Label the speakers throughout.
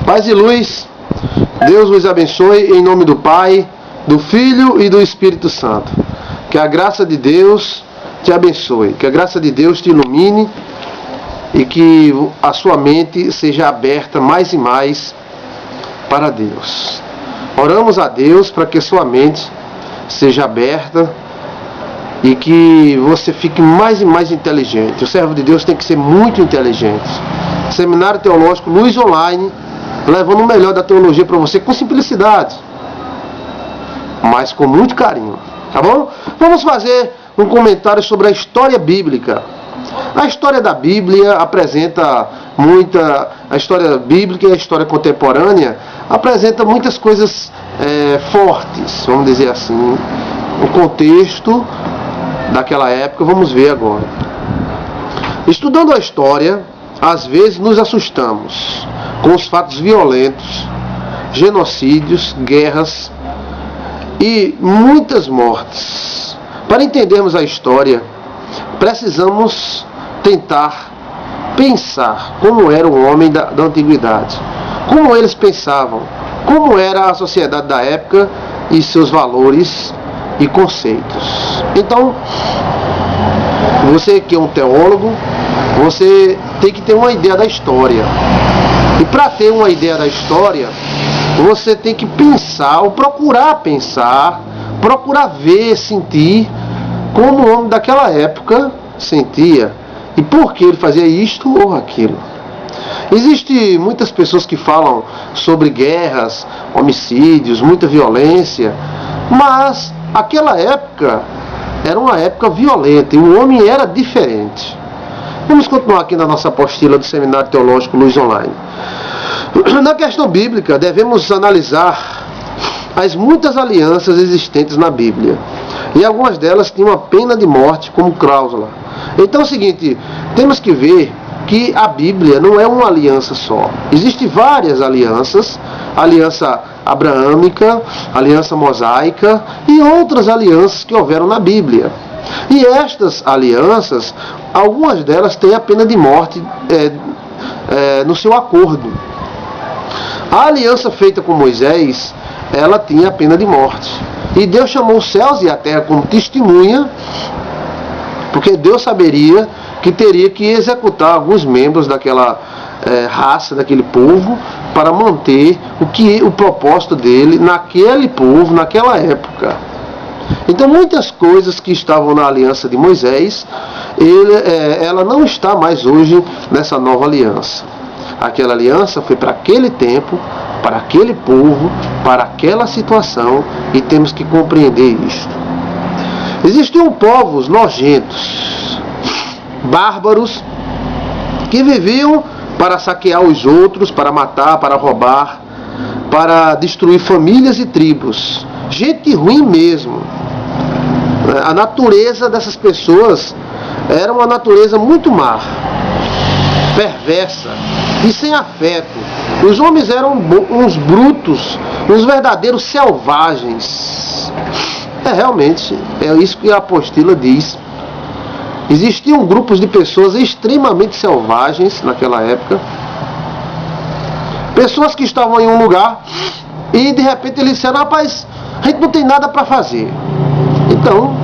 Speaker 1: Paz e luz, Deus vos abençoe em nome do Pai, do Filho e do Espírito Santo. Que a graça de Deus te abençoe, que a graça de Deus te ilumine e que a sua mente seja aberta mais e mais para Deus. Oramos a Deus para que sua mente seja aberta e que você fique mais e mais inteligente. O servo de Deus tem que ser muito inteligente. Seminário Teológico Luz Online, levando o melhor da teologia para você com simplicidade, mas com muito carinho, tá bom? Vamos fazer um comentário sobre a história bíblica. A história da Bíblia apresenta a história bíblica e a história contemporânea apresenta muitas coisas fortes, vamos dizer assim, o contexto daquela época. Vamos ver agora. Estudando a história, às vezes nos assustamos com os fatos violentos, genocídios, guerras e muitas mortes. Para entendermos a história, precisamos tentar pensar como era o homem da antiguidade, como eles pensavam, como era a sociedade da época e seus valores e conceitos. Então, você que é um teólogo, você tem que ter uma ideia da história. E para ter uma ideia da história, você tem que pensar, ou procurar pensar, procurar ver, sentir como o homem daquela época sentia e por que ele fazia isto ou aquilo. Existem muitas pessoas que falam sobre guerras, homicídios, muita violência, mas aquela época era uma época violenta e o homem era diferente. Vamos continuar aqui na nossa apostila do Seminário Teológico Luz Online. Na questão bíblica, devemos analisar as muitas alianças existentes na Bíblia. E algumas delas tinham a pena de morte como cláusula. Então é o seguinte, temos que ver que a Bíblia não é uma aliança só. Existem várias alianças, aliança abraâmica, aliança mosaica e outras alianças que houveram na Bíblia. E estas alianças, algumas delas têm a pena de morte no seu acordo. A aliança feita com Moisés, ela tinha a pena de morte. E Deus chamou os céus e a terra como testemunha, porque Deus saberia que teria que executar alguns membros daquela raça, daquele povo, para manter o propósito dele naquele povo, naquela época. Então muitas coisas que estavam na aliança de Moisés, ela não está mais hoje nessa nova aliança. Aquela aliança foi para aquele tempo, para aquele povo, para aquela situação, e temos que compreender isto. Existiam povos nojentos, bárbaros, que viviam para saquear os outros, para matar, para roubar, para destruir famílias e tribos. Gente ruim mesmo. A natureza dessas pessoas era uma natureza muito má, perversa e sem afeto. Os homens eram uns brutos, uns verdadeiros selvagens. Realmente, é isso que a apostila diz. Existiam grupos de pessoas extremamente selvagens naquela época. Pessoas que estavam em um lugar e de repente eles disseram: rapaz, a gente não tem nada para fazer. Então,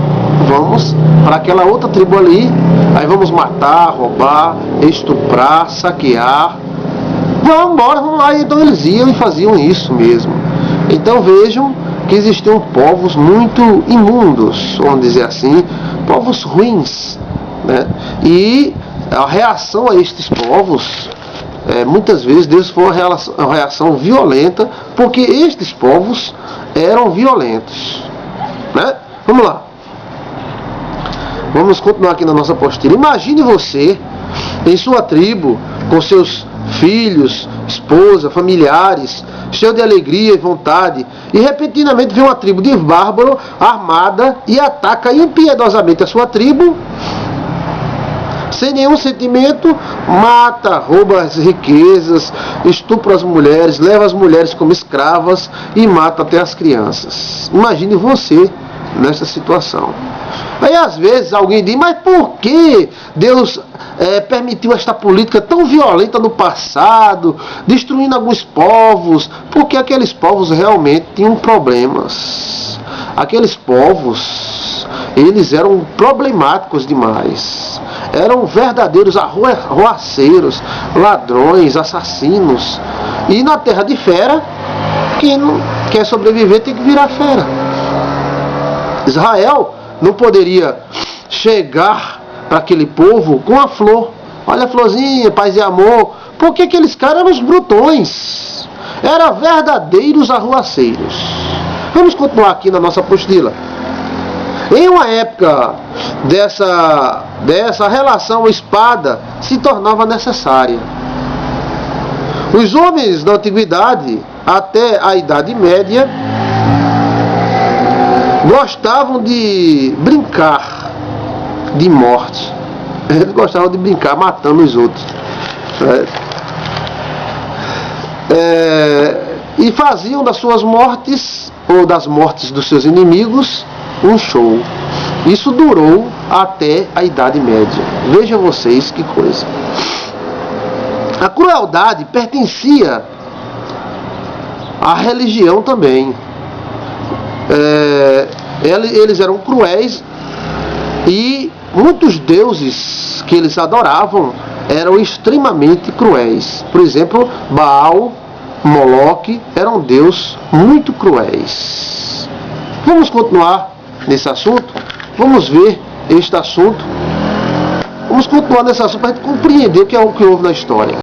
Speaker 1: vamos para aquela outra tribo ali, aí vamos matar, roubar, estuprar, saquear. Vamos embora, vamos lá. Então eles iam e faziam isso mesmo. Então vejam que existiam povos muito imundos, vamos dizer assim, povos ruins, né? E a reação a estes povos, muitas vezes Deus foi uma reação violenta, porque estes povos eram violentos, né? Vamos lá. Vamos continuar aqui na nossa apostila. Imagine você em sua tribo, com seus filhos, esposa, familiares, cheio de alegria e vontade, e repentinamente vem uma tribo de bárbaro armada e ataca impiedosamente a sua tribo, sem nenhum sentimento, mata, rouba as riquezas, estupra as mulheres, leva as mulheres como escravas e mata até as crianças. Imagine você nessa situação. Aí às vezes alguém diz, mas por que Deus permitiu esta política tão violenta no passado, destruindo alguns povos? Porque aqueles povos realmente tinham problemas. Aqueles povos, eles eram problemáticos demais. Eram verdadeiros arruaceiros, ladrões, assassinos. E na terra de fera, quem não quer sobreviver tem que virar fera. Israel não poderia chegar para aquele povo com a flor. Olha a florzinha, paz e amor. Porque aqueles caras eram os brutões. Eram verdadeiros arruaceiros. Vamos continuar aqui na nossa apostila. Em uma época dessa relação espada se tornava necessária. Os homens da antiguidade, até a Idade Média, gostavam de brincar de morte. Eles gostavam de brincar matando os outros. E faziam das suas mortes, ou das mortes dos seus inimigos, um show. Isso durou até a Idade Média. Vejam vocês que coisa. A crueldade pertencia à religião também. Eles eram cruéis e muitos deuses que eles adoravam eram extremamente cruéis. Por exemplo, Baal, Moloque eram deuses muito cruéis. Vamos continuar nesse assunto? Vamos ver este assunto. Vamos continuar nesse assunto para a gente compreender o que houve na história.